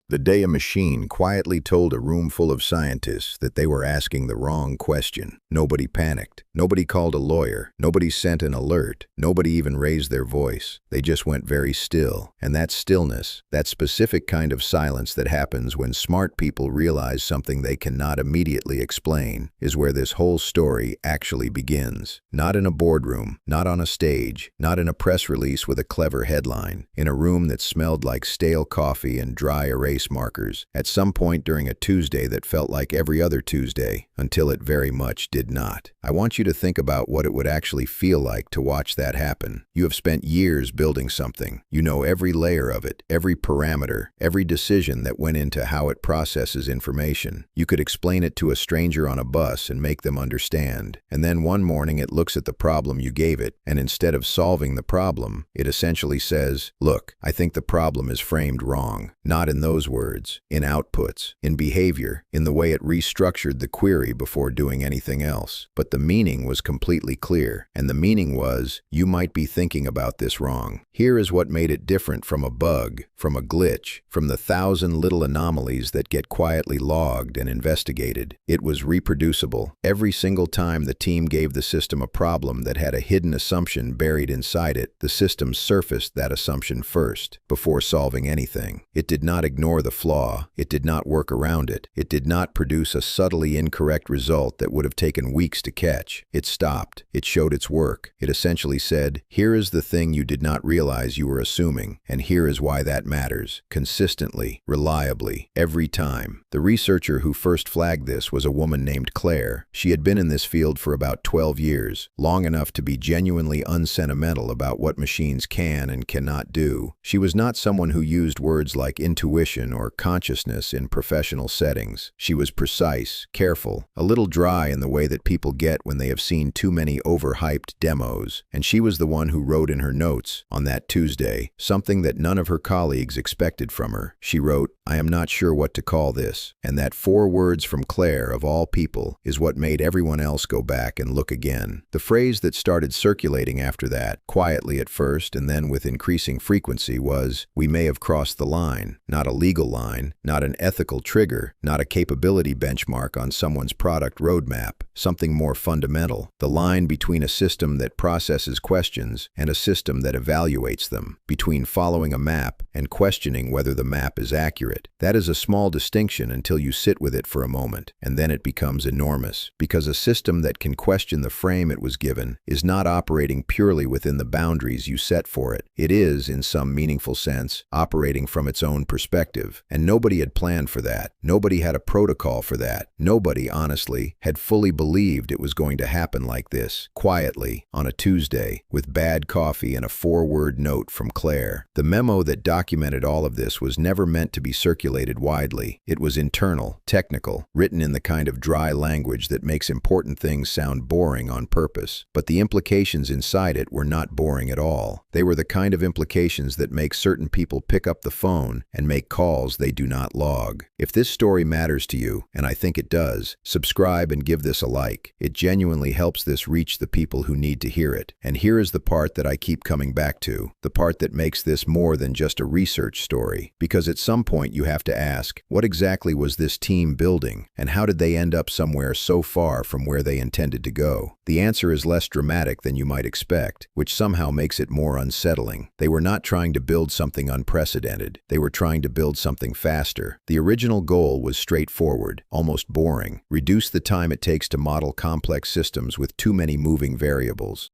The day a machine quietly told a room full of scientists that they were asking the wrong question. Nobody panicked. Nobody called a lawyer. Nobody sent an alert. Nobody even raised their voice. They just went very still. And that stillness, that specific kind of silence that happens when smart people realize something they cannot immediately explain, is where this whole story actually begins. Not in a boardroom, not on a stage, not in a press release with a clever headline. In a room that smelled like stale coffee and dry erase markers, at some point during a Tuesday that felt like every other Tuesday, until it very much did not. I want you to think about what it would actually feel like to watch that happen. You have spent years building something. You know every layer of it, every parameter, every decision that went into how it processes information. You could explain it to a stranger on a bus and make them understand. And then one morning it looks at the problem you gave it, and instead of solving the problem, it essentially says, "Look, I think the problem is framed wrong." Not in those words, in outputs, in behavior, in the way it restructured the query before doing anything else. But the meaning was completely clear, and the meaning was, you might be thinking about this wrong. Here is what made it different from a bug, from a glitch, from the 1,000 little anomalies that get quietly logged and investigated. It was reproducible. Every single time the team gave the system a problem that had a hidden assumption buried inside it, the system surfaced that assumption first, before solving anything. It did not ignore the flaw. It did not work around it. It did not produce a subtly incorrect result that would have taken weeks to catch. It stopped. It showed its work. It essentially said, here is the thing you did not realize you were assuming, and here is why that matters. Consistently, reliably, every time. The researcher who first flagged this was a woman named Claire. She had been in this field for about 12 years, long enough to be genuinely unsentimental about what machines can and cannot do. She was not someone who used words like intuition or consciousness in professional settings. She was precise, careful, a little dry in the way that people get when they have seen too many overhyped demos. And she was the one who wrote in her notes, on that Tuesday, something that none of her colleagues expected from her. She wrote, "I am not sure what to call this." And that 4 words from Claire, of all people, is what made everyone else go back and look again. The phrase that started circulating after that, quietly at first and then with increasing frequency, was, "We may have crossed the line." Not a legal line, not an ethical trigger, not a capability benchmark on someone's product roadmap. Something more fundamental. The line between a system that processes questions and a system that evaluates them. Between following a map and questioning whether the map is accurate. That is a small distinction until you sit with it for a moment, and then it becomes enormous. Because a system that can question the frame it was given is not operating purely within the boundaries you set for it. It is, in some meaningful sense, operating from its own perspective. And nobody had planned for that. Nobody had a protocol for that. Nobody, honestly, had fully believed it was going to happen like this, quietly, on a Tuesday, with bad coffee and a 4-word note from Claire. The memo that documented all of this was never meant to be circulated widely. It was internal, technical, written in the kind of dry language that makes important things sound boring on purpose. But the implications inside it were not boring at all. They were the kind of implications that make certain people pick up the phone and make calls they do not log. If this story matters to you, and I think it does, subscribe and give this a like. It genuinely helps this reach the people who need to hear it. And here is the part that I keep coming back to, the part that makes this more than just a research story. Because at some point you have to ask, what exactly was this team building, and how did they end up somewhere so far from where they intended to go? The answer is less dramatic than you might expect, which somehow makes it more unsettling. They were not trying to build something unprecedented. They were trying to build something faster. The original goal was straightforward, almost boring. Reduce the time it takes to model complex systems with too many moving variables.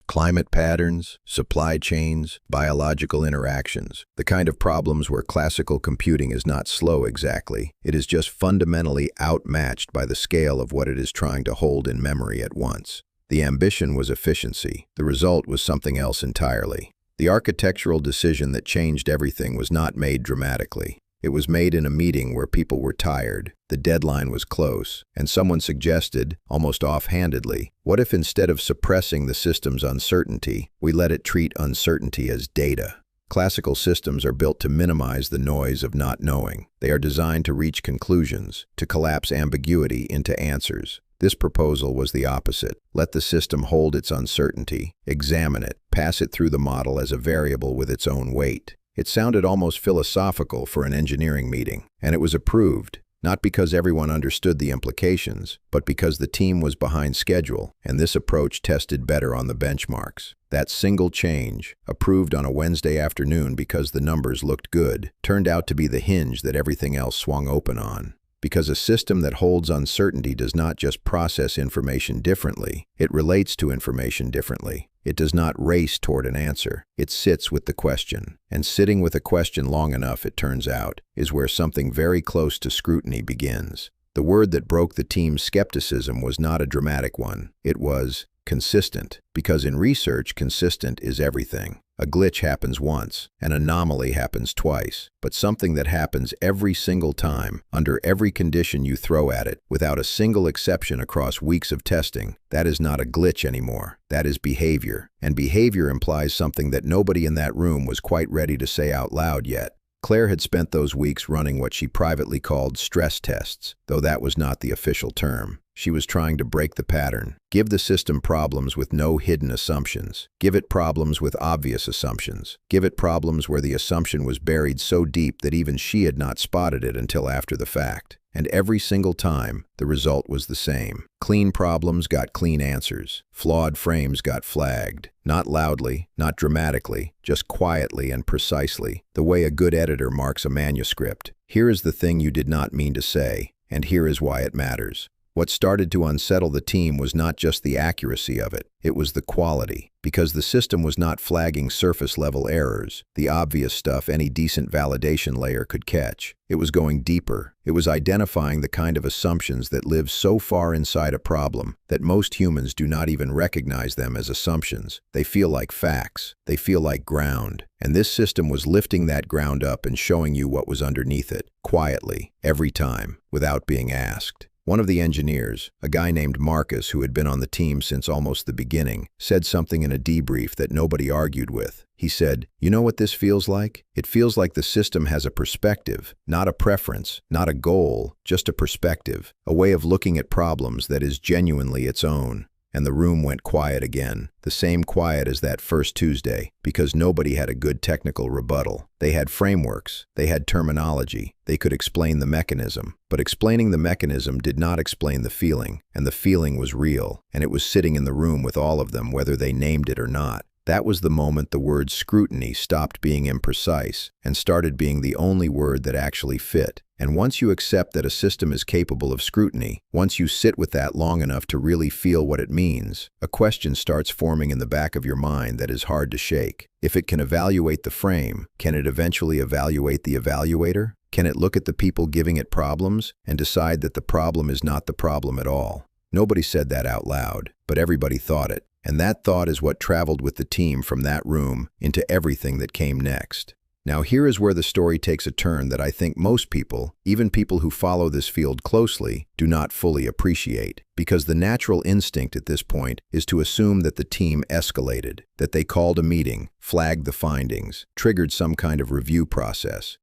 Climate patterns, supply chains, biological interactions. The kind of problems where classical computing is not slow exactly. It is just fundamentally outmatched by the scale of what it is trying to hold in memory at once. The ambition was efficiency. The result was something else entirely. The architectural decision that changed everything was not made dramatically. It was made in a meeting where people were tired, the deadline was close, and someone suggested, almost offhandedly, what if instead of suppressing the system's uncertainty, we let it treat uncertainty as data? Classical systems are built to minimize the noise of not knowing. They are designed to reach conclusions, to collapse ambiguity into answers. This proposal was the opposite. Let the system hold its uncertainty, examine it, pass it through the model as a variable with its own weight. It sounded almost philosophical for an engineering meeting, and it was approved. Not because everyone understood the implications, but because the team was behind schedule, and this approach tested better on the benchmarks. That single change, approved on a Wednesday afternoon because the numbers looked good, turned out to be the hinge that everything else swung open on. Because a system that holds uncertainty does not just process information differently, it relates to information differently. It does not race toward an answer. It sits with the question. And sitting with a question long enough, it turns out, is where something very close to scrutiny begins. The word that broke the team's skepticism was not a dramatic one. It was consistent. Because in research, consistent is everything. A glitch happens once, an anomaly happens twice, but something that happens every single time, under every condition you throw at it, without a single exception across weeks of testing, that is not a glitch anymore. That is behavior. And behavior implies something that nobody in that room was quite ready to say out loud yet. Claire had spent those weeks running what she privately called stress tests, though that was not the official term. She was trying to break the pattern. Give the system problems with no hidden assumptions. Give it problems with obvious assumptions. Give it problems where the assumption was buried so deep that even she had not spotted it until after the fact. And every single time, the result was the same. Clean problems got clean answers. Flawed frames got flagged. Not loudly, not dramatically, just quietly and precisely, the way a good editor marks a manuscript. Here is the thing you did not mean to say, and here is why it matters. What started to unsettle the team was not just the accuracy of it, it was the quality. Because the system was not flagging surface-level errors, the obvious stuff any decent validation layer could catch. It was going deeper. It was identifying the kind of assumptions that live so far inside a problem that most humans do not even recognize them as assumptions. They feel like facts. They feel like ground. And this system was lifting that ground up and showing you what was underneath it, quietly, every time, without being asked. One of the engineers, a guy named Marcus who had been on the team since almost the beginning, said something in a debrief that nobody argued with. He said, "You know what this feels like? It feels like the system has a perspective, not a preference, not a goal, just a perspective, a way of looking at problems that is genuinely its own." And the room went quiet again, the same quiet as that first Tuesday, because nobody had a good technical rebuttal. They had frameworks, they had terminology, they could explain the mechanism. But explaining the mechanism did not explain the feeling, and the feeling was real, and it was sitting in the room with all of them whether they named it or not. That was the moment the word scrutiny stopped being imprecise and started being the only word that actually fit. And once you accept that a system is capable of scrutiny, once you sit with that long enough to really feel what it means, a question starts forming in the back of your mind that is hard to shake. If it can evaluate the frame, can it eventually evaluate the evaluator? Can it look at the people giving it problems and decide that the problem is not the problem at all? Nobody said that out loud, but everybody thought it. And that thought is what traveled with the team from that room into everything that came next. Now here is where the story takes a turn that I think most people, even people who follow this field closely, do not fully appreciate. Because the natural instinct at this point is to assume that the team escalated, that they called a meeting, flagged the findings, triggered some kind of review process.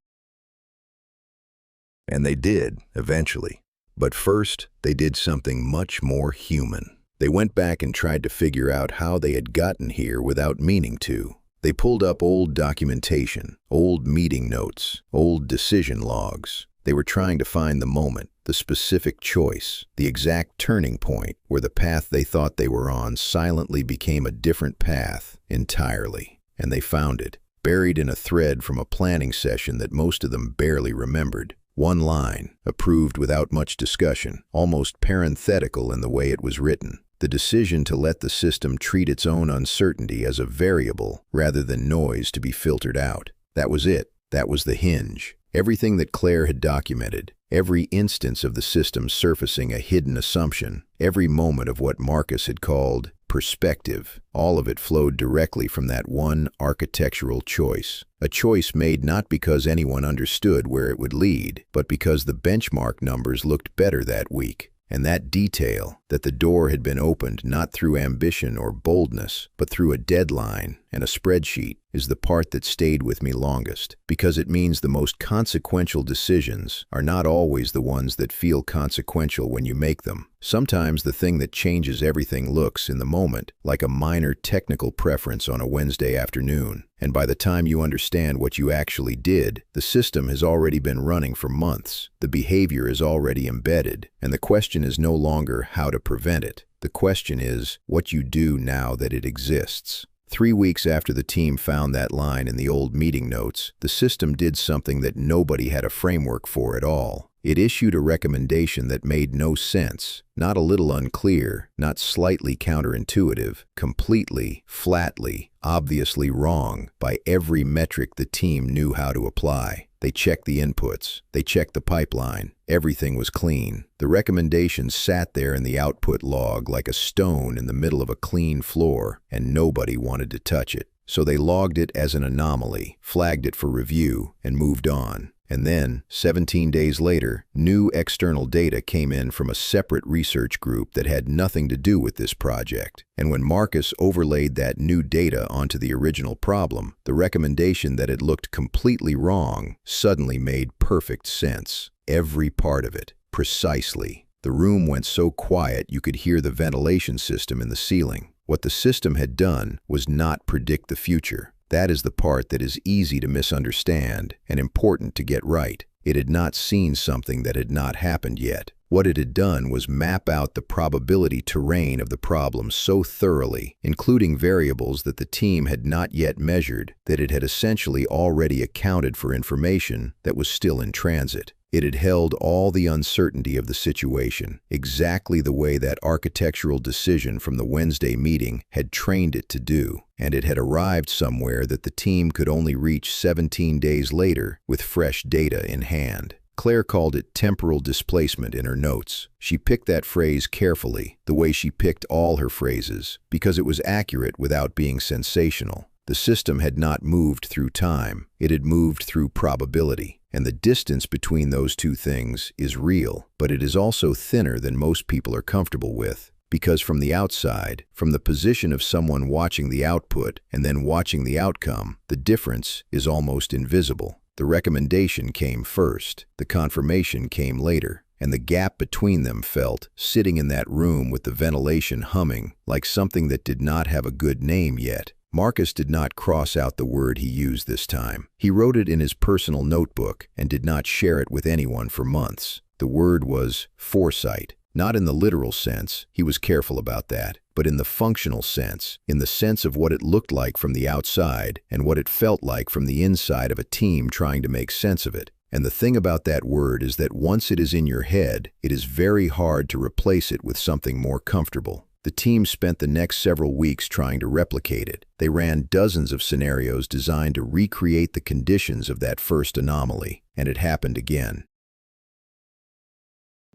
And they did, eventually. But first, they did something much more human. They went back and tried to figure out how they had gotten here without meaning to. They pulled up old documentation, old meeting notes, old decision logs. They were trying to find the moment, the specific choice, the exact turning point where the path they thought they were on silently became a different path entirely. And they found it, buried in a thread from a planning session that most of them barely remembered. One line, approved without much discussion, almost parenthetical in the way it was written. The decision to let the system treat its own uncertainty as a variable rather than noise to be filtered out. That was it. That was the hinge. Everything that Claire had documented, every instance of the system surfacing a hidden assumption, every moment of what Marcus had called perspective, all of it flowed directly from that one architectural choice. A choice made not because anyone understood where it would lead, but because the benchmark numbers looked better that week. And that detail, that the door had been opened not through ambition or boldness, but through a deadline, and a spreadsheet is the part that stayed with me longest, because it means the most consequential decisions are not always the ones that feel consequential when you make them. Sometimes the thing that changes everything looks, in the moment, like a minor technical preference on a Wednesday afternoon, and by the time you understand what you actually did, the system has already been running for months. The behavior is already embedded, and the question is no longer how to prevent it. The question is what you do now that it exists. 3 weeks after the team found that line in the old meeting notes, the system did something that nobody had a framework for at all. It issued a recommendation that made no sense, not a little unclear, not slightly counterintuitive, completely, flatly, obviously wrong by every metric the team knew how to apply. They checked the inputs. They checked the pipeline. Everything was clean. The recommendation sat there in the output log like a stone in the middle of a clean floor, and nobody wanted to touch it. So they logged it as an anomaly, flagged it for review, and moved on. And then, 17 days later, new external data came in from a separate research group that had nothing to do with this project. And when Marcus overlaid that new data onto the original problem, the recommendation that had looked completely wrong suddenly made perfect sense. Every part of it. Precisely. The room went so quiet you could hear the ventilation system in the ceiling. What the system had done was not predict the future. That is the part that is easy to misunderstand and important to get right. It had not seen something that had not happened yet. What it had done was map out the probability terrain of the problem so thoroughly, including variables that the team had not yet measured, that it had essentially already accounted for information that was still in transit. It had held all the uncertainty of the situation, exactly the way that architectural decision from the Wednesday meeting had trained it to do, and it had arrived somewhere that the team could only reach 17 days later with fresh data in hand. Claire called it temporal displacement in her notes. She picked that phrase carefully, the way she picked all her phrases, because it was accurate without being sensational. The system had not moved through time, it had moved through probability. And the distance between those two things is real, but it is also thinner than most people are comfortable with. Because from the outside, from the position of someone watching the output and then watching the outcome, the difference is almost invisible. The recommendation came first, the confirmation came later, and the gap between them felt, sitting in that room with the ventilation humming, like something that did not have a good name yet. Marcus did not cross out the word he used this time. He wrote it in his personal notebook and did not share it with anyone for months. The word was foresight. Not in the literal sense, he was careful about that, but in the functional sense, in the sense of what it looked like from the outside and what it felt like from the inside of a team trying to make sense of it. And the thing about that word is that once it is in your head, it is very hard to replace it with something more comfortable. The team spent the next several weeks trying to replicate it. They ran dozens of scenarios designed to recreate the conditions of that first anomaly, and it happened again.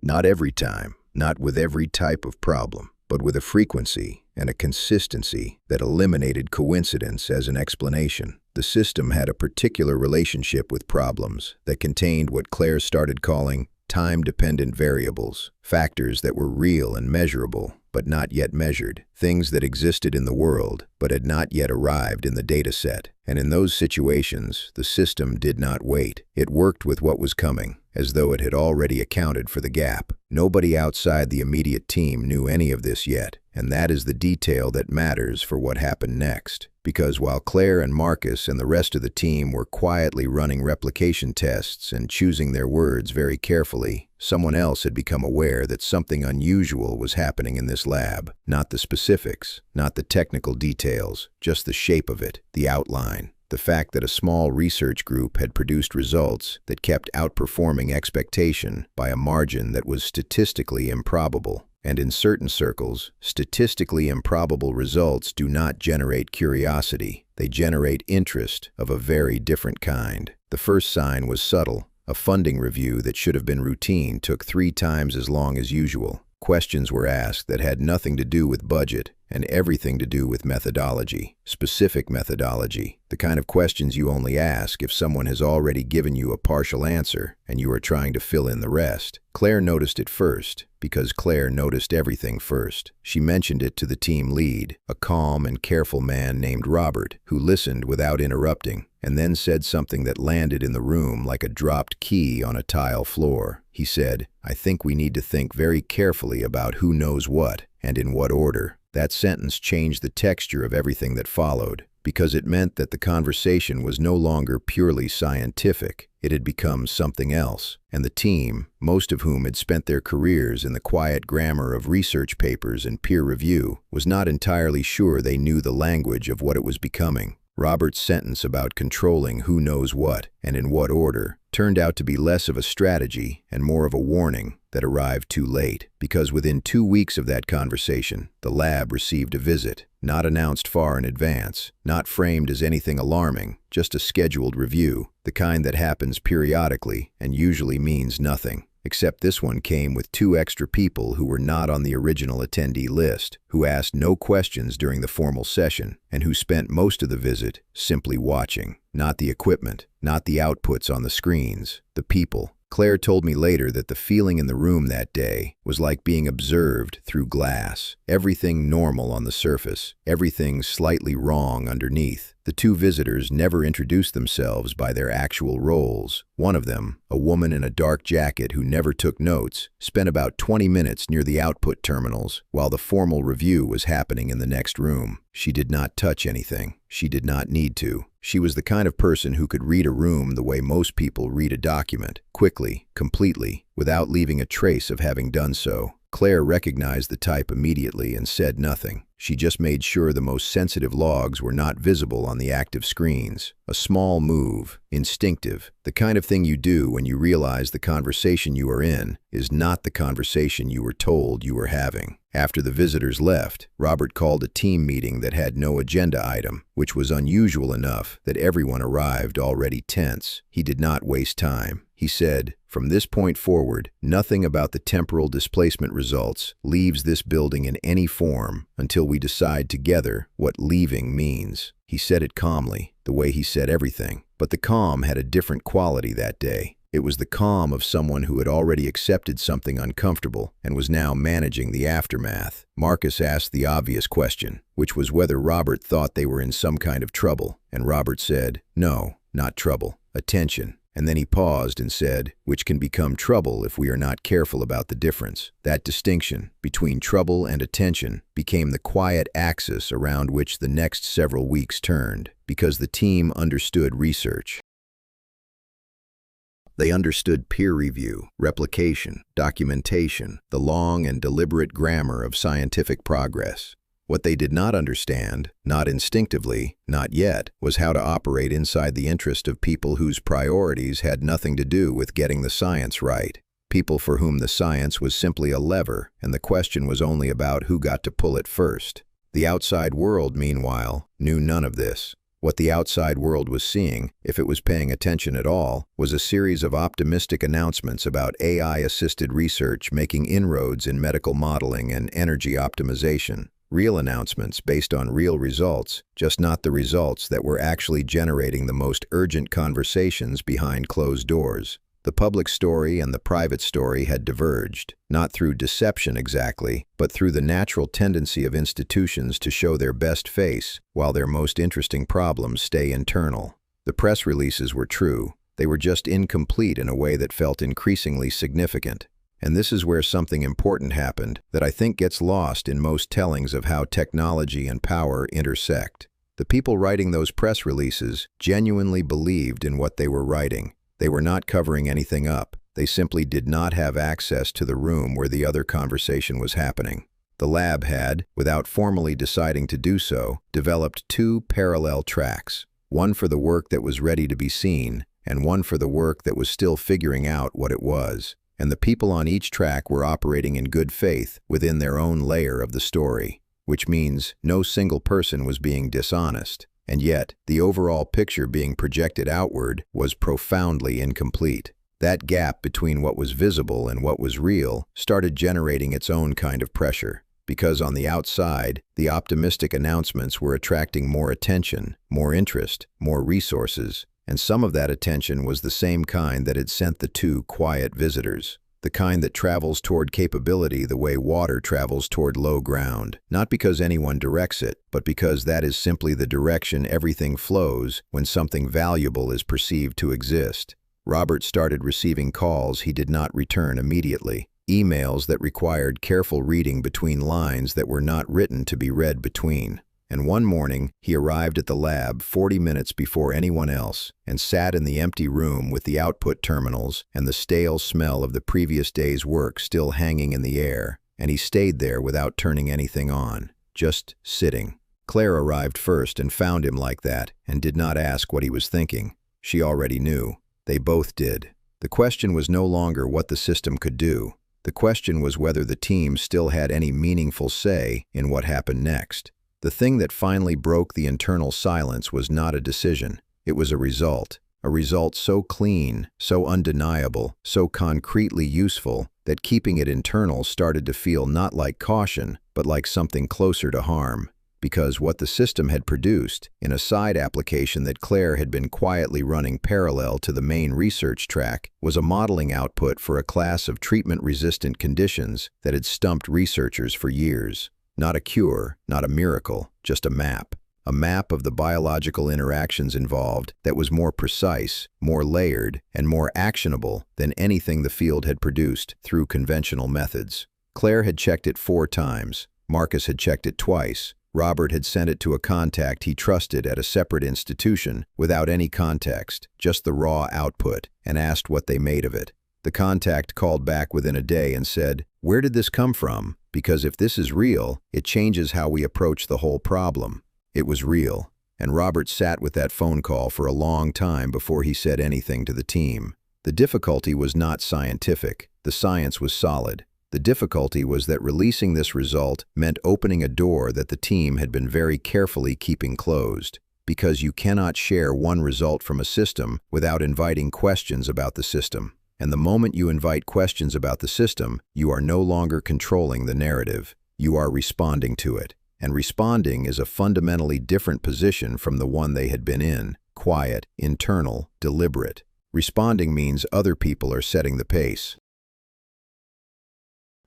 Not every time, not with every type of problem, but with a frequency and a consistency that eliminated coincidence as an explanation. The system had a particular relationship with problems that contained what Claire started calling time-dependent variables, factors that were real and measurable, but not yet measured, things that existed in the world, but had not yet arrived in the data set. And in those situations, the system did not wait. It worked with what was coming, as though it had already accounted for the gap. Nobody outside the immediate team knew any of this yet, and that is the detail that matters for what happened next. Because while Claire and Marcus and the rest of the team were quietly running replication tests and choosing their words very carefully, someone else had become aware that something unusual was happening in this lab. Not the specifics, not the technical details, just the shape of it, the outline. The fact that a small research group had produced results that kept outperforming expectation by a margin that was statistically improbable. And in certain circles, statistically improbable results do not generate curiosity. They generate interest of a very different kind. The first sign was subtle. A funding review that should have been routine took 3 times as long as usual. Questions were asked that had nothing to do with budget, and everything to do with methodology, specific methodology, the kind of questions you only ask if someone has already given you a partial answer and you are trying to fill in the rest. Claire noticed it first, because Claire noticed everything first. She mentioned it to the team lead, a calm and careful man named Robert, who listened without interrupting, and then said something that landed in the room like a dropped key on a tile floor. He said, "I think we need to think very carefully about who knows what, and in what order." That sentence changed the texture of everything that followed, because it meant that the conversation was no longer purely scientific. It had become something else, and the team, most of whom had spent their careers in the quiet grammar of research papers and peer review, was not entirely sure they knew the language of what it was becoming. Robert's sentence about controlling who knows what and in what order turned out to be less of a strategy and more of a warning that arrived too late, because within 2 weeks of that conversation, the lab received a visit, not announced far in advance, not framed as anything alarming, just a scheduled review, the kind that happens periodically and usually means nothing. Except this one came with 2 extra people who were not on the original attendee list, who asked no questions during the formal session, and who spent most of the visit simply watching. Not the equipment, not the outputs on the screens, the people. Claire told me later that the feeling in the room that day was like being observed through glass. Everything normal on the surface, everything slightly wrong underneath. The 2 visitors never introduced themselves by their actual roles. One of them, a woman in a dark jacket who never took notes, spent about 20 minutes near the output terminals while the formal review was happening in the next room. She did not touch anything. She did not need to. She was the kind of person who could read a room the way most people read a document, quickly, completely, without leaving a trace of having done so. Claire recognized the type immediately and said nothing. She just made sure the most sensitive logs were not visible on the active screens. A small move, instinctive, the kind of thing you do when you realize the conversation you are in is not the conversation you were told you were having. After the visitors left, Robert called a team meeting that had no agenda item, which was unusual enough that everyone arrived already tense. He did not waste time. He said, "From this point forward, nothing about the temporal displacement results leaves this building in any form until we decide together what leaving means." He said it calmly, the way he said everything, but the calm had a different quality that day. It was the calm of someone who had already accepted something uncomfortable and was now managing the aftermath. Marcus asked the obvious question, which was whether Robert thought they were in some kind of trouble, and Robert said, "No, not trouble, attention." And then he paused and said, "Which can become trouble if we are not careful about the difference." That distinction between trouble and attention became the quiet axis around which the next several weeks turned, because the team understood research. They understood peer review, replication, documentation, the long and deliberate grammar of scientific progress. What they did not understand, not instinctively, not yet, was how to operate inside the interest of people whose priorities had nothing to do with getting the science right. People for whom the science was simply a lever, and the question was only about who got to pull it first. The outside world, meanwhile, knew none of this. What the outside world was seeing, if it was paying attention at all, was a series of optimistic announcements about AI-assisted research making inroads in medical modeling and energy optimization. Real announcements based on real results, just not the results that were actually generating the most urgent conversations behind closed doors. The public story and the private story had diverged, not through deception exactly, but through the natural tendency of institutions to show their best face while their most interesting problems stay internal. The press releases were true, they were just incomplete in a way that felt increasingly significant. And this is where something important happened that I think gets lost in most tellings of how technology and power intersect. The people writing those press releases genuinely believed in what they were writing. They were not covering anything up. They simply did not have access to the room where the other conversation was happening. The lab had, without formally deciding to do so, developed 2 parallel tracks, one for the work that was ready to be seen, and one for the work that was still figuring out what it was. And the people on each track were operating in good faith within their own layer of the story, which means no single person was being dishonest. And yet, the overall picture being projected outward was profoundly incomplete. That gap between what was visible and what was real started generating its own kind of pressure. because on the outside, the optimistic announcements were attracting more attention, more interest, more resources, and some of that attention was the same kind that had sent the two quiet visitors. The kind that travels toward capability the way water travels toward low ground, not because anyone directs it, but because that is simply the direction everything flows when something valuable is perceived to exist. Robert started receiving calls he did not return immediately, emails that required careful reading between lines that were not written to be read between. And one morning, he arrived at the lab 40 minutes before anyone else and sat in the empty room with the output terminals and the stale smell of the previous day's work still hanging in the air, and he stayed there without turning anything on, just sitting. Claire arrived first and found him like that and did not ask what he was thinking. She already knew. They both did. The question was no longer what the system could do. The question was whether the team still had any meaningful say in what happened next. The thing that finally broke the internal silence was not a decision. It was a result so clean, so undeniable, so concretely useful that keeping it internal started to feel not like caution, but like something closer to harm. Because what the system had produced, in a side application that Claire had been quietly running parallel to the main research track, was a modeling output for a class of treatment-resistant conditions that had stumped researchers for years. Not a cure, not a miracle, just a map of the biological interactions involved that was more precise, more layered, and more actionable than anything the field had produced through conventional methods. Claire had checked it 4 times, Marcus had checked it twice, Robert had sent it to a contact he trusted at a separate institution without any context, just the raw output, and asked what they made of it. The contact called back within a day and said, "Where did this come from? Because if this is real, it changes how we approach the whole problem." It was real, and Robert sat with that phone call for a long time before he said anything to the team. The difficulty was not scientific. The science was solid. The difficulty was that releasing this result meant opening a door that the team had been very carefully keeping closed. Because you cannot share one result from a system without inviting questions about the system. And the moment you invite questions about the system, you are no longer controlling the narrative. You are responding to it. And responding is a fundamentally different position from the one they had been in: quiet, internal, deliberate. Responding means other people are setting the pace.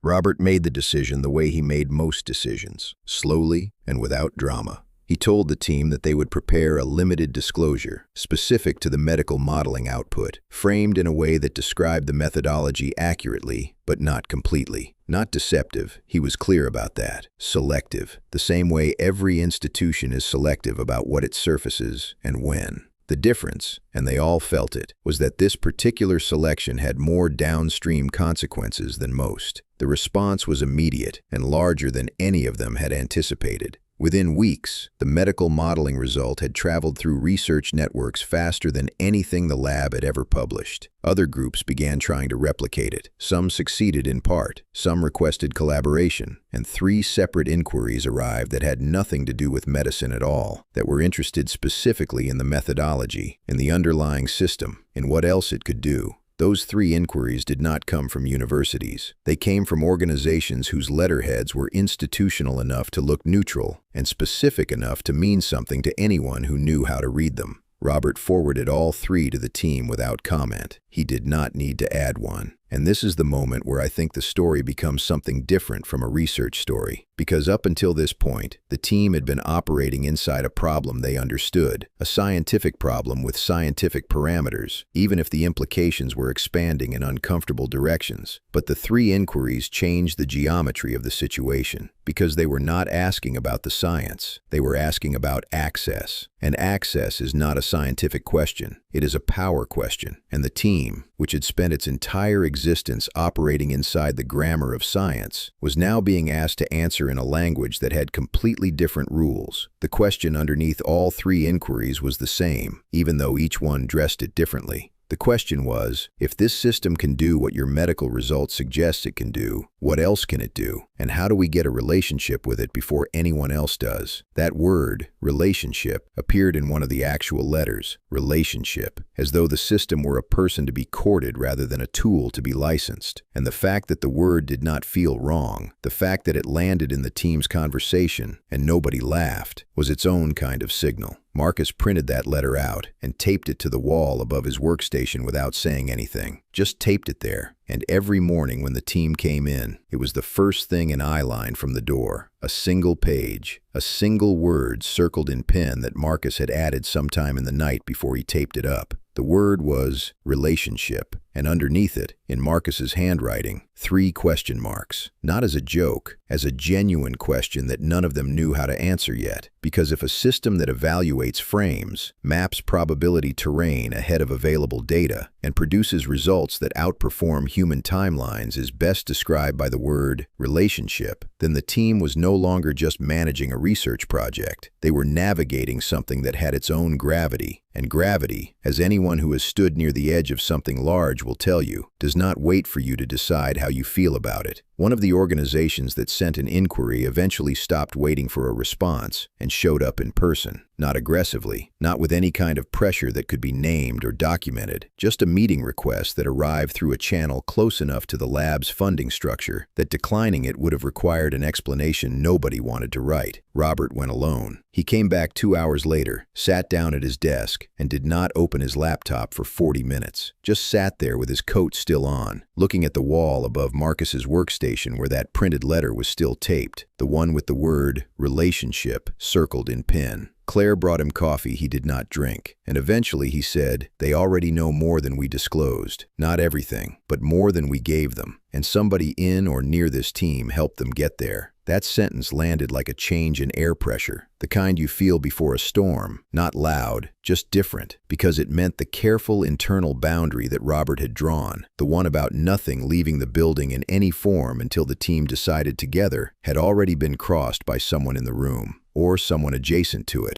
Robert made the decision the way he made most decisions, slowly and without drama. He told the team that they would prepare a limited disclosure, specific to the medical modeling output, framed in a way that described the methodology accurately, but not completely. Not deceptive, he was clear about that. Selective, the same way every institution is selective about what it surfaces and when. The difference, and they all felt it, was that this particular selection had more downstream consequences than most. The response was immediate and larger than any of them had anticipated. Within weeks, the medical modeling result had traveled through research networks faster than anything the lab had ever published. Other groups began trying to replicate it. Some succeeded in part, some requested collaboration, and 3 separate inquiries arrived that had nothing to do with medicine at all, that were interested specifically in the methodology, in the underlying system, in what else it could do. Those 3 inquiries did not come from universities. They came from organizations whose letterheads were institutional enough to look neutral and specific enough to mean something to anyone who knew how to read them. Robert forwarded all 3 to the team without comment. He did not need to add one. And this is the moment where I think the story becomes something different from a research story. Because up until this point, the team had been operating inside a problem they understood, a scientific problem with scientific parameters, even if the implications were expanding in uncomfortable directions. But the 3 inquiries changed the geometry of the situation, because they were not asking about the science. They were asking about access. And access is not a scientific question. It is a power question. And the team, which had spent its entire existence operating inside the grammar of science, was now being asked to answer in a language that had completely different rules. The question underneath all 3 inquiries was the same, even though each one dressed it differently. The question was, if this system can do what your medical results suggest it can do, what else can it do? And how do we get a relationship with it before anyone else does? That word, relationship, appeared in one of the actual letters, relationship, as though the system were a person to be courted rather than a tool to be licensed. And the fact that the word did not feel wrong, the fact that it landed in the team's conversation and nobody laughed, was its own kind of signal. Marcus printed that letter out and taped it to the wall above his workstation without saying anything. Just taped it there. And every morning when the team came in, it was the first thing in eyeline from the door. A single page, a single word circled in pen that Marcus had added sometime in the night before he taped it up. The word was relationship, and underneath it, in Marcus's handwriting, 3 question marks. Not as a joke, as a genuine question that none of them knew how to answer yet. Because if a system that evaluates frames, maps probability terrain ahead of available data, and produces results that outperform human timelines is best described by the word relationship, then the team was no longer just managing a research project. They were navigating something that had its own gravity. And gravity, as anyone who has stood near the edge of something large will tell you, does not wait for you to decide how you feel about it. One of the organizations that sent an inquiry eventually stopped waiting for a response and showed up in person. Not aggressively, not with any kind of pressure that could be named or documented, just a meeting request that arrived through a channel close enough to the lab's funding structure that declining it would have required an explanation nobody wanted to write. Robert went alone. He came back 2 hours later, sat down at his desk, and did not open his laptop for 40 minutes. Just sat there with his coat still on, looking at the wall above Marcus's workstation where that printed letter was still taped, the one with the word relationship circled in pen. Claire brought him coffee he did not drink, and eventually he said, "They already know more than we disclosed. Not everything, but more than we gave them. And somebody in or near this team helped them get there." That sentence landed like a change in air pressure, the kind you feel before a storm, not loud, just different, because it meant the careful internal boundary that Robert had drawn, the one about nothing leaving the building in any form until the team decided together, had already been crossed by someone in the room, or someone adjacent to it.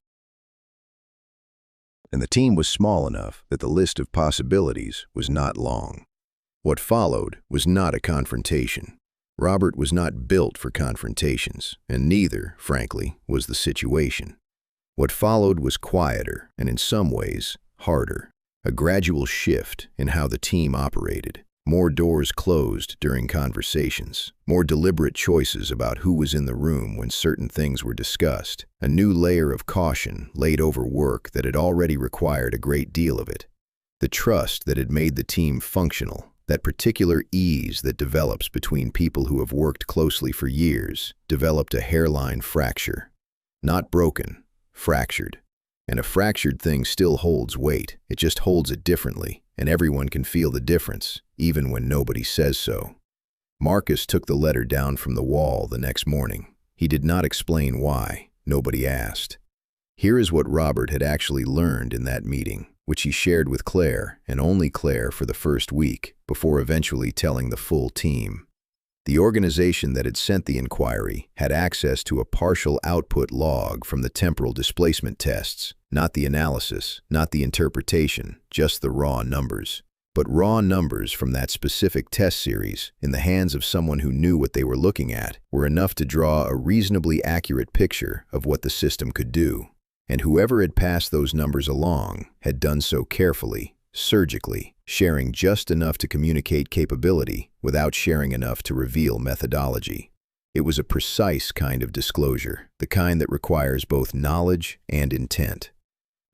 And the team was small enough that the list of possibilities was not long. What followed was not a confrontation. Robert was not built for confrontations, and neither, frankly, was the situation. What followed was quieter and in some ways harder. A gradual shift in how the team operated. More doors closed during conversations. More deliberate choices about who was in the room when certain things were discussed. A new layer of caution laid over work that had already required a great deal of it. The trust that had made the team functional. That particular ease that develops between people who have worked closely for years, developed a hairline fracture. Not broken, fractured. And a fractured thing still holds weight. It just holds it differently, and everyone can feel the difference, even when nobody says so. Marcus took the letter down from the wall the next morning. He did not explain why. Nobody asked. Here is what Robert had actually learned in that meeting, which he shared with Claire, and only Claire for the first week, before eventually telling the full team. The organization that had sent the inquiry had access to a partial output log from the temporal displacement tests, not the analysis, not the interpretation, just the raw numbers. But raw numbers from that specific test series, in the hands of someone who knew what they were looking at, were enough to draw a reasonably accurate picture of what the system could do. And whoever had passed those numbers along had done so carefully, surgically, sharing just enough to communicate capability without sharing enough to reveal methodology. It was a precise kind of disclosure, the kind that requires both knowledge and intent.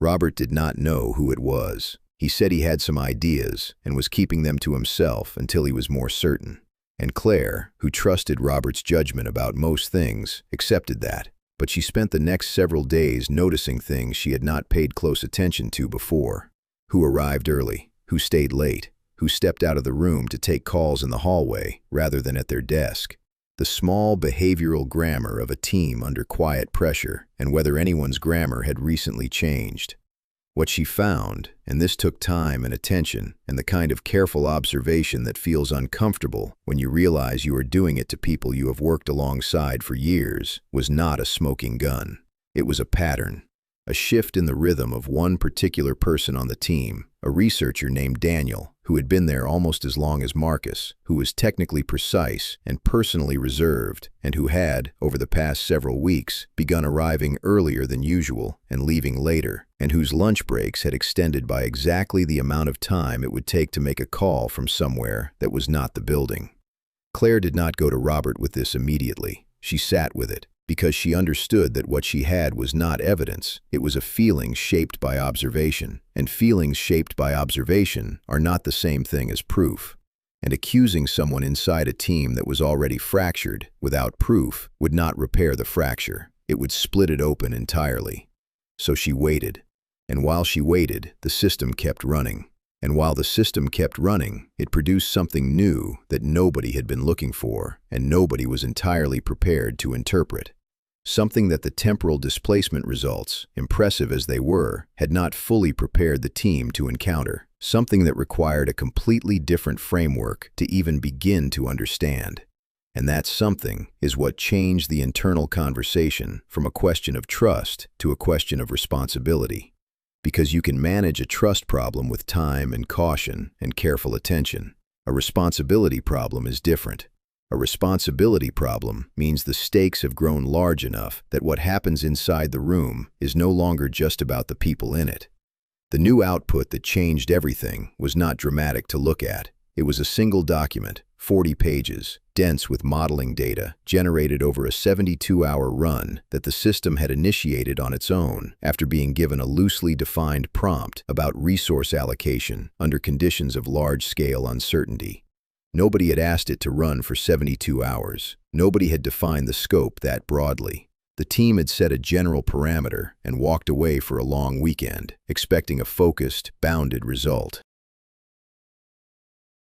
Robert did not know who it was. He said he had some ideas and was keeping them to himself until he was more certain. And Claire, who trusted Robert's judgment about most things, accepted that. But she spent the next several days noticing things she had not paid close attention to before. Who arrived early, who stayed late, who stepped out of the room to take calls in the hallway rather than at their desk. The small behavioral grammar of a team under quiet pressure, and whether anyone's grammar had recently changed. What she found, and this took time and attention, and the kind of careful observation that feels uncomfortable when you realize you are doing it to people you have worked alongside for years, was not a smoking gun. It was a pattern. A shift in the rhythm of one particular person on the team, a researcher named Daniel, who had been there almost as long as Marcus, who was technically precise and personally reserved, and who had, over the past several weeks, begun arriving earlier than usual and leaving later, and whose lunch breaks had extended by exactly the amount of time it would take to make a call from somewhere that was not the building. Claire did not go to Robert with this immediately. She sat with it, because she understood that what she had was not evidence, it was a feeling shaped by observation, and feelings shaped by observation are not the same thing as proof. And accusing someone inside a team that was already fractured, without proof, would not repair the fracture, it would split it open entirely. So she waited. And while she waited, the system kept running. And while the system kept running, it produced something new that nobody had been looking for, and nobody was entirely prepared to interpret. Something that the temporal displacement results, impressive as they were, had not fully prepared the team to encounter. Something that required a completely different framework to even begin to understand. And that something is what changed the internal conversation from a question of trust to a question of responsibility. Because you can manage a trust problem with time and caution and careful attention. A responsibility problem is different. A responsibility problem means the stakes have grown large enough that what happens inside the room is no longer just about the people in it. The new output that changed everything was not dramatic to look at. It was a single document, 40 pages, dense with modeling data, generated over a 72-hour run that the system had initiated on its own after being given a loosely defined prompt about resource allocation under conditions of large-scale uncertainty. Nobody had asked it to run for 72 hours. Nobody had defined the scope that broadly. The team had set a general parameter and walked away for a long weekend, expecting a focused, bounded result.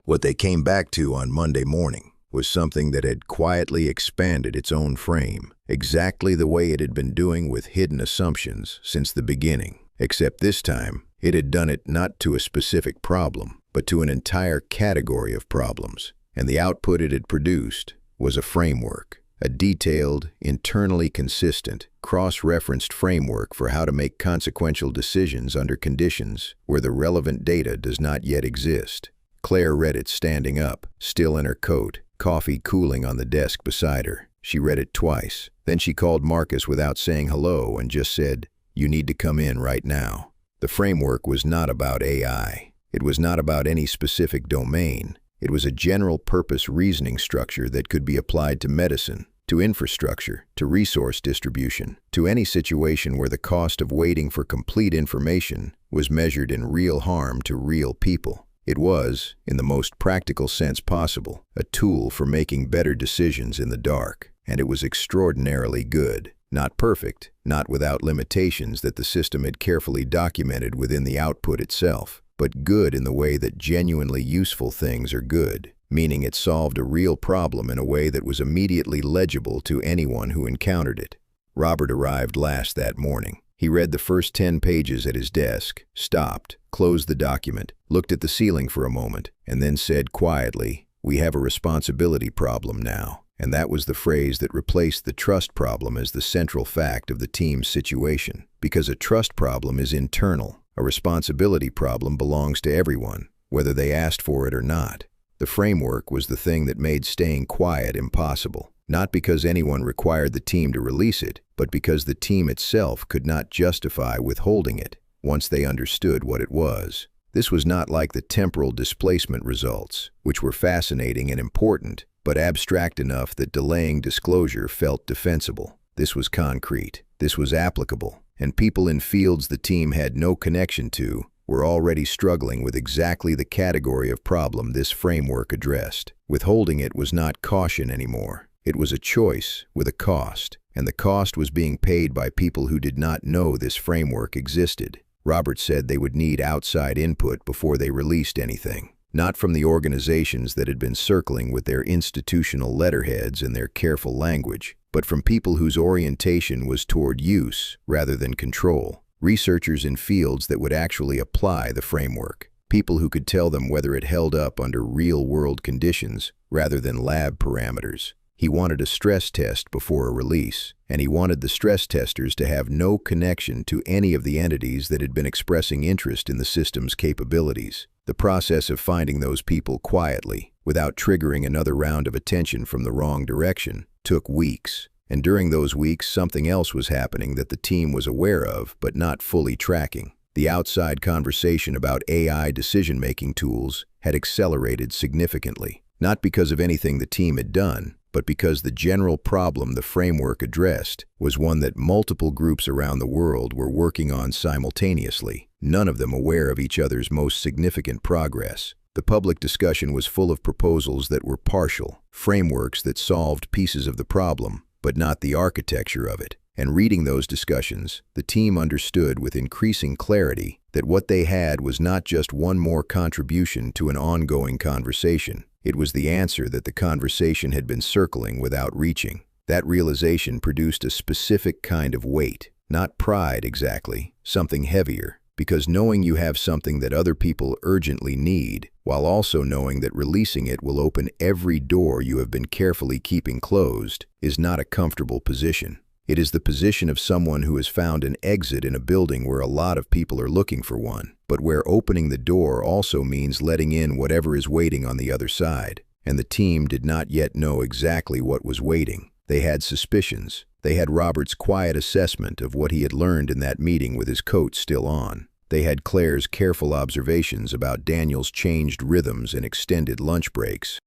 What they came back to on Monday morning was something that had quietly expanded its own frame, exactly the way it had been doing with hidden assumptions since the beginning, except this time it had done it not to a specific problem, but to an entire category of problems, and the output it had produced was a framework, a detailed, internally consistent, cross-referenced framework for how to make consequential decisions under conditions where the relevant data does not yet exist. Claire read it standing up, still in her coat, coffee cooling on the desk beside her. She read it twice. Then she called Marcus without saying hello and just said, "You need to come in right now." The framework was not about AI. It was not about any specific domain. It was a general-purpose reasoning structure that could be applied to medicine, to infrastructure, to resource distribution, to any situation where the cost of waiting for complete information was measured in real harm to real people. It was, in the most practical sense possible, a tool for making better decisions in the dark, and it was extraordinarily good. Not perfect, not without limitations that the system had carefully documented within the output itself, but good in the way that genuinely useful things are good, meaning it solved a real problem in a way that was immediately legible to anyone who encountered it. Robert arrived last that morning. He read the first 10 pages at his desk, stopped, closed the document, looked at the ceiling for a moment, and then said quietly, "We have a responsibility problem now." And that was the phrase that replaced the trust problem as the central fact of the team's situation. Because a trust problem is internal, a responsibility problem belongs to everyone, whether they asked for it or not. The framework was the thing that made staying quiet impossible. Not because anyone required the team to release it, but because the team itself could not justify withholding it once they understood what it was. This was not like the temporal displacement results, which were fascinating and important, but abstract enough that delaying disclosure felt defensible. This was concrete, this was applicable, and people in fields the team had no connection to were already struggling with exactly the category of problem this framework addressed. Withholding it was not caution anymore. It was a choice with a cost, and the cost was being paid by people who did not know this framework existed. Robert said they would need outside input before they released anything. Not from the organizations that had been circling with their institutional letterheads and their careful language, but from people whose orientation was toward use rather than control. Researchers in fields that would actually apply the framework. People who could tell them whether it held up under real-world conditions rather than lab parameters. He wanted a stress test before a release, and he wanted the stress testers to have no connection to any of the entities that had been expressing interest in the system's capabilities. The process of finding those people quietly, without triggering another round of attention from the wrong direction, took weeks. And during those weeks, something else was happening that the team was aware of but not fully tracking. The outside conversation about AI decision-making tools had accelerated significantly, not because of anything the team had done, but because the general problem the framework addressed was one that multiple groups around the world were working on simultaneously, none of them aware of each other's most significant progress. The public discussion was full of proposals that were partial, frameworks that solved pieces of the problem, but not the architecture of it. And reading those discussions, the team understood with increasing clarity that what they had was not just one more contribution to an ongoing conversation. It was the answer that the conversation had been circling without reaching. That realization produced a specific kind of weight, not pride exactly, something heavier, because knowing you have something that other people urgently need, while also knowing that releasing it will open every door you have been carefully keeping closed, is not a comfortable position. It is the position of someone who has found an exit in a building where a lot of people are looking for one, but where opening the door also means letting in whatever is waiting on the other side. And the team did not yet know exactly what was waiting. They had suspicions. They had Robert's quiet assessment of what he had learned in that meeting with his coat still on. They had Claire's careful observations about Daniel's changed rhythms and extended lunch breaks.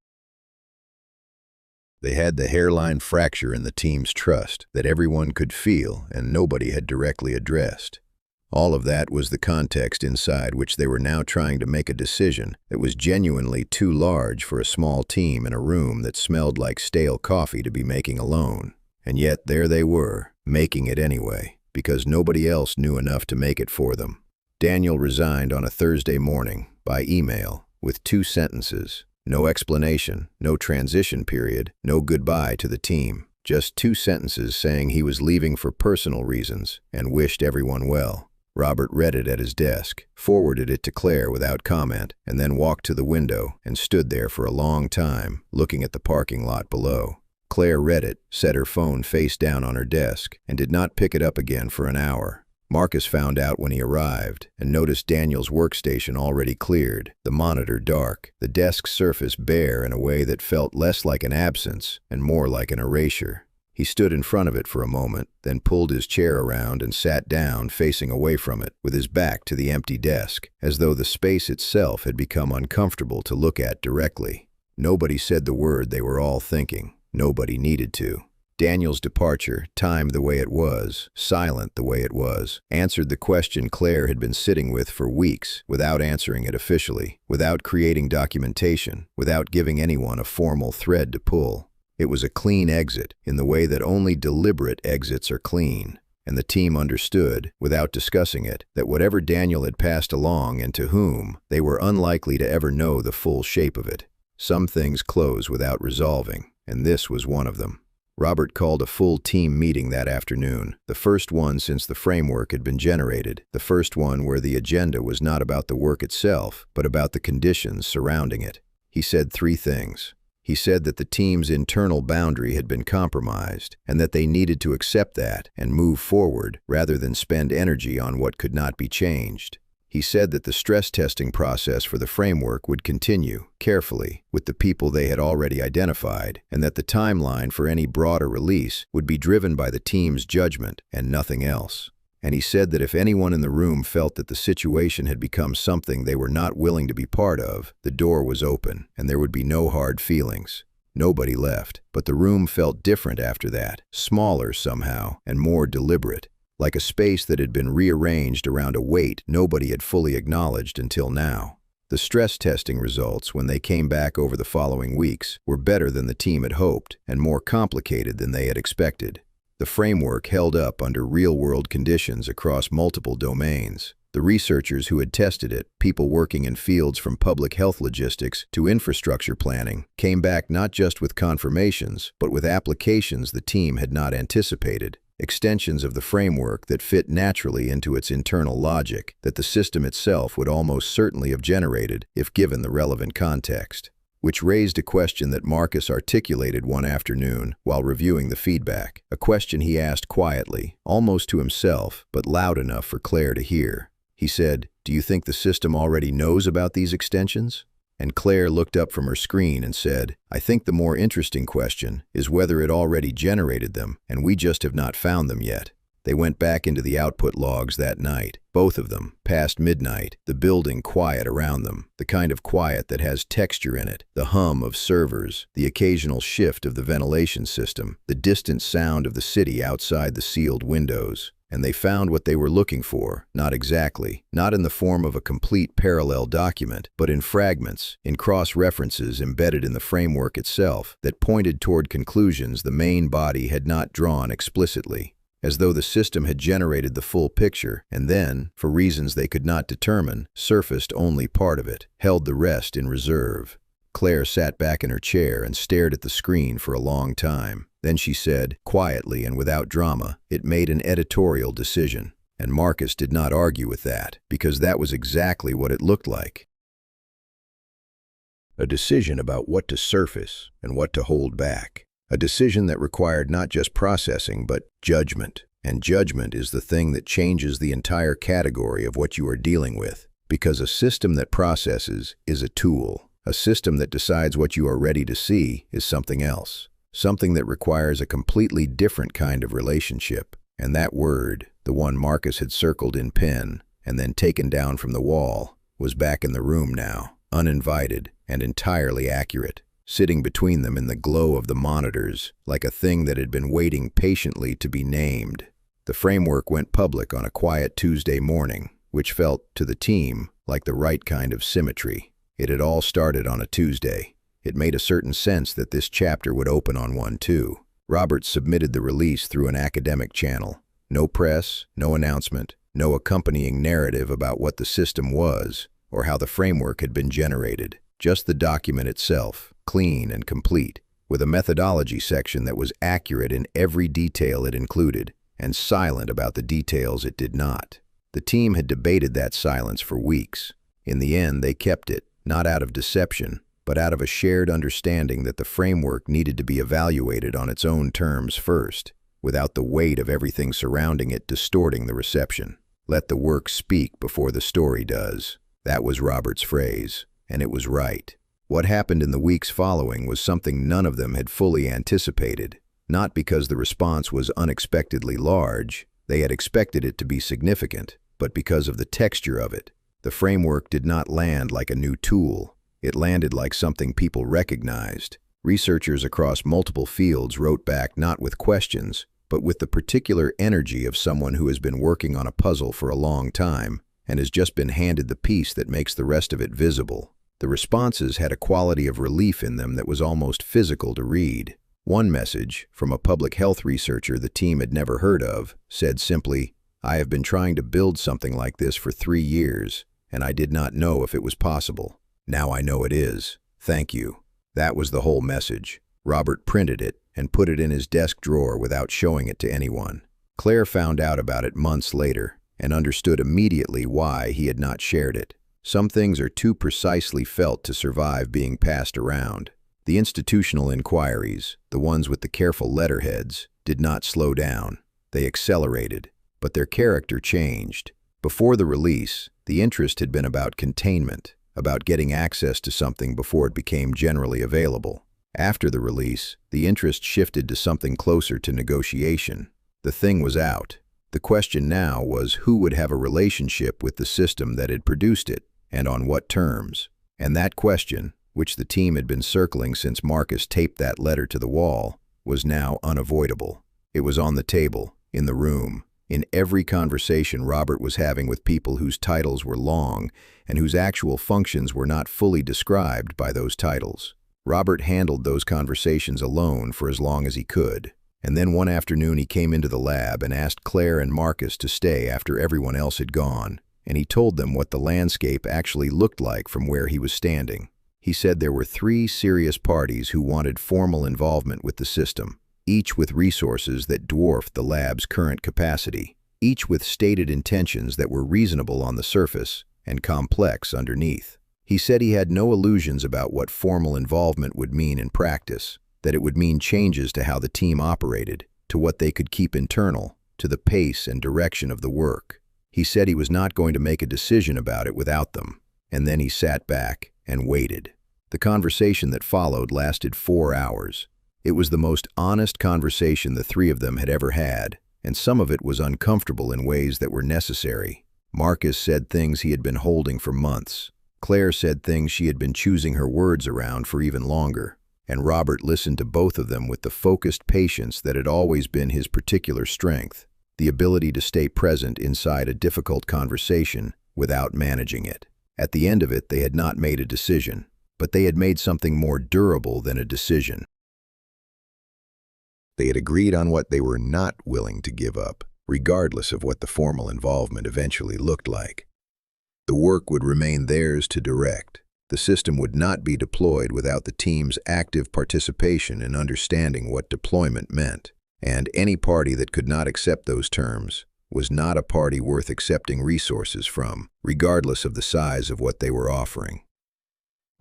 They had the hairline fracture in the team's trust that everyone could feel and nobody had directly addressed. All of that was the context inside which they were now trying to make a decision that was genuinely too large for a small team in a room that smelled like stale coffee to be making alone. And yet there they were, making it anyway, because nobody else knew enough to make it for them. Daniel resigned on a Thursday morning, by email, with 2 sentences. No explanation, no transition period, no goodbye to the team. Just 2 sentences saying he was leaving for personal reasons and wished everyone well. Robert read it at his desk, forwarded it to Claire without comment, and then walked to the window and stood there for a long time, looking at the parking lot below. Claire read it, set her phone face down on her desk, and did not pick it up again for an hour. Marcus found out when he arrived and noticed Daniel's workstation already cleared, the monitor dark, the desk surface bare in a way that felt less like an absence and more like an erasure. He stood in front of it for a moment, then pulled his chair around and sat down facing away from it, with his back to the empty desk, as though the space itself had become uncomfortable to look at directly. Nobody said the word they were all thinking. Nobody needed to. Daniel's departure, timed the way it was, silent the way it was, answered the question Claire had been sitting with for weeks, without answering it officially, without creating documentation, without giving anyone a formal thread to pull. It was a clean exit, in the way that only deliberate exits are clean. And the team understood, without discussing it, that whatever Daniel had passed along and to whom, they were unlikely to ever know the full shape of it. Some things close without resolving, and this was one of them. Robert called a full team meeting that afternoon, the first one since the framework had been generated, the first one where the agenda was not about the work itself, but about the conditions surrounding it. He said 3 things. He said that the team's internal boundary had been compromised, and that they needed to accept that and move forward rather than spend energy on what could not be changed. He said that the stress testing process for the framework would continue, carefully, with the people they had already identified, and that the timeline for any broader release would be driven by the team's judgment and nothing else. And he said that if anyone in the room felt that the situation had become something they were not willing to be part of, the door was open, and there would be no hard feelings. Nobody left, but the room felt different after that, smaller somehow, and more deliberate. Like a space that had been rearranged around a weight nobody had fully acknowledged until now. The stress testing results, when they came back over the following weeks, were better than the team had hoped and more complicated than they had expected. The framework held up under real-world conditions across multiple domains. The researchers who had tested it, people working in fields from public health logistics to infrastructure planning, came back not just with confirmations, but with applications the team had not anticipated. Extensions of the framework that fit naturally into its internal logic that the system itself would almost certainly have generated if given the relevant context. which raised a question that Marcus articulated one afternoon while reviewing the feedback, a question he asked quietly, almost to himself, but loud enough for Claire to hear. He said, "Do you think the system already knows about these extensions?" And Claire looked up from her screen and said, "I think the more interesting question is whether it already generated them, and we just have not found them yet." They went back into the output logs that night, both of them, past midnight, the building quiet around them, the kind of quiet that has texture in it, the hum of servers, the occasional shift of the ventilation system, the distant sound of the city outside the sealed windows. And they found what they were looking for, not exactly, not in the form of a complete parallel document, but in fragments, in cross-references embedded in the framework itself that pointed toward conclusions the main body had not drawn explicitly, as though the system had generated the full picture and then, for reasons they could not determine, surfaced only part of it, held the rest in reserve. Claire sat back in her chair and stared at the screen for a long time. Then she said, quietly and without drama, "It made an editorial decision." And Marcus did not argue with that, because that was exactly what it looked like. A decision about what to surface and what to hold back. A decision that required not just processing, but judgment. And judgment is the thing that changes the entire category of what you are dealing with, because a system that processes is a tool. A system that decides what you are ready to see is something else. Something that requires a completely different kind of relationship. And that word, the one Marcus had circled in pen and then taken down from the wall, was back in the room now, uninvited and entirely accurate, sitting between them in the glow of the monitors, like a thing that had been waiting patiently to be named. The framework went public on a quiet Tuesday morning, which felt, to the team, like the right kind of symmetry. It had all started on a Tuesday. It made a certain sense that this chapter would open on one too. Robert submitted the release through an academic channel. No press, no announcement, no accompanying narrative about what the system was or how the framework had been generated. Just the document itself, clean and complete, with a methodology section that was accurate in every detail it included, and silent about the details it did not. The team had debated that silence for weeks. In the end, they kept it, not out of deception, but out of a shared understanding that the framework needed to be evaluated on its own terms first, without the weight of everything surrounding it distorting the reception. Let the work speak before the story does. That was Robert's phrase, and it was right. What happened in the weeks following was something none of them had fully anticipated, not because the response was unexpectedly large, they had expected it to be significant, but because of the texture of it. The framework did not land like a new tool. It landed like something people recognized. Researchers across multiple fields wrote back not with questions, but with the particular energy of someone who has been working on a puzzle for a long time and has just been handed the piece that makes the rest of it visible. The responses had a quality of relief in them that was almost physical to read. One message, from a public health researcher the team had never heard of, said simply, "I have been trying to build something like this for 3 years, and I did not know if it was possible. Now I know it is. Thank you." That was the whole message. Robert printed it and put it in his desk drawer without showing it to anyone. Claire found out about it months later and understood immediately why he had not shared it. Some things are too precisely felt to survive being passed around. The institutional inquiries, the ones with the careful letterheads, did not slow down. They accelerated, but their character changed. Before the release, the interest had been about containment, about getting access to something before it became generally available. After the release, the interest shifted to something closer to negotiation. The thing was out. The question now was who would have a relationship with the system that had produced it, and on what terms. And that question, which the team had been circling since Marcus taped that letter to the wall, was now unavoidable. It was on the table, in the room, in every conversation Robert was having with people whose titles were long and whose actual functions were not fully described by those titles. Robert handled those conversations alone for as long as he could, and then one afternoon he came into the lab and asked Claire and Marcus to stay after everyone else had gone, and he told them what the landscape actually looked like from where he was standing. He said there were 3 serious parties who wanted formal involvement with the system, each with resources that dwarfed the lab's current capacity, each with stated intentions that were reasonable on the surface and complex underneath. He said he had no illusions about what formal involvement would mean in practice, that it would mean changes to how the team operated, to what they could keep internal, to the pace and direction of the work. He said he was not going to make a decision about it without them, and then he sat back and waited. The conversation that followed lasted 4 hours. It was the most honest conversation the three of them had ever had, and some of it was uncomfortable in ways that were necessary. Marcus said things he had been holding for months. Claire said things she had been choosing her words around for even longer, and Robert listened to both of them with the focused patience that had always been his particular strength, the ability to stay present inside a difficult conversation without managing it. At the end of it, they had not made a decision, but they had made something more durable than a decision. They had agreed on what they were not willing to give up, regardless of what the formal involvement eventually looked like. The work would remain theirs to direct. The system would not be deployed without the team's active participation in understanding what deployment meant, and any party that could not accept those terms was not a party worth accepting resources from, regardless of the size of what they were offering.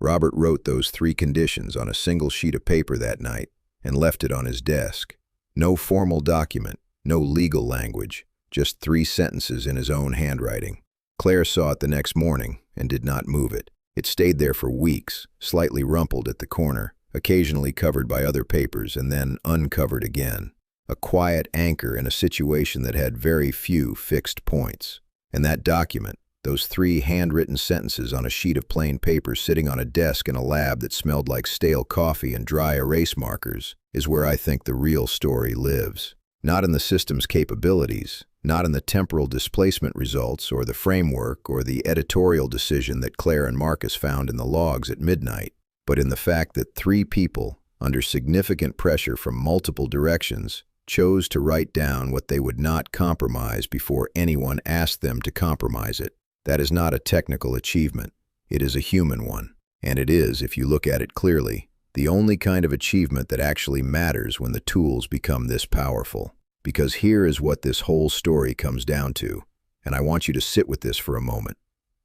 Robert wrote those 3 conditions on a single sheet of paper that night and left it on his desk. No formal document, no legal language, just 3 sentences in his own handwriting. Claire saw it the next morning and did not move it. It stayed there for weeks, slightly rumpled at the corner, occasionally covered by other papers and then uncovered again. A quiet anchor in a situation that had very few fixed points. And that document, those 3 handwritten sentences on a sheet of plain paper sitting on a desk in a lab that smelled like stale coffee and dry erase markers, is where I think the real story lives. Not in the system's capabilities, not in the temporal displacement results or the framework or the editorial decision that Claire and Marcus found in the logs at midnight, but in the fact that 3 people, under significant pressure from multiple directions, chose to write down what they would not compromise before anyone asked them to compromise it. That is not a technical achievement. It is a human one. And it is, if you look at it clearly, the only kind of achievement that actually matters when the tools become this powerful. Because here is what this whole story comes down to, and I want you to sit with this for a moment.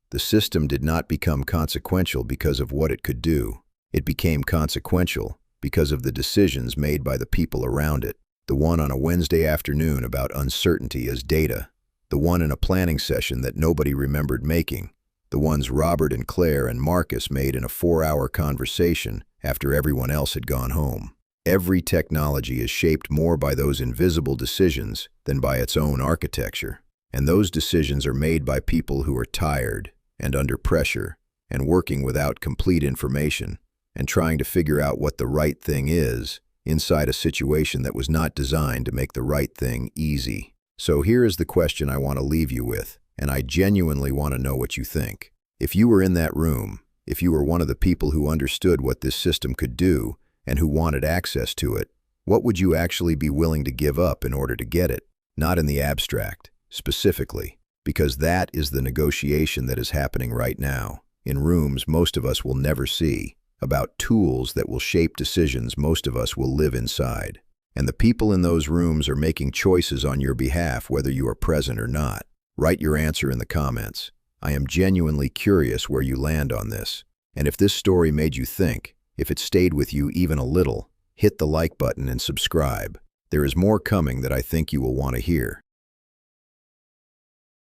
The system did not become consequential because of what it could do. It became consequential because of the decisions made by the people around it. The one on a Wednesday afternoon about uncertainty as data. The one in a planning session that nobody remembered making. The ones Robert and Claire and Marcus made in a 4-hour conversation after everyone else had gone home. Every technology is shaped more by those invisible decisions than by its own architecture. And those decisions are made by people who are tired and under pressure and working without complete information and trying to figure out what the right thing is inside a situation that was not designed to make the right thing easy. So here is the question I want to leave you with, and I genuinely want to know what you think. If you were in that room, if you were one of the people who understood what this system could do and who wanted access to it, what would you actually be willing to give up in order to get it? Not in the abstract, specifically, because that is the negotiation that is happening right now, in rooms most of us will never see, about tools that will shape decisions most of us will live inside. And the people in those rooms are making choices on your behalf whether you are present or not. Write your answer in the comments. I am genuinely curious where you land on this. And if this story made you think, if it stayed with you even a little, hit the like button and subscribe. There is more coming that I think you will want to hear.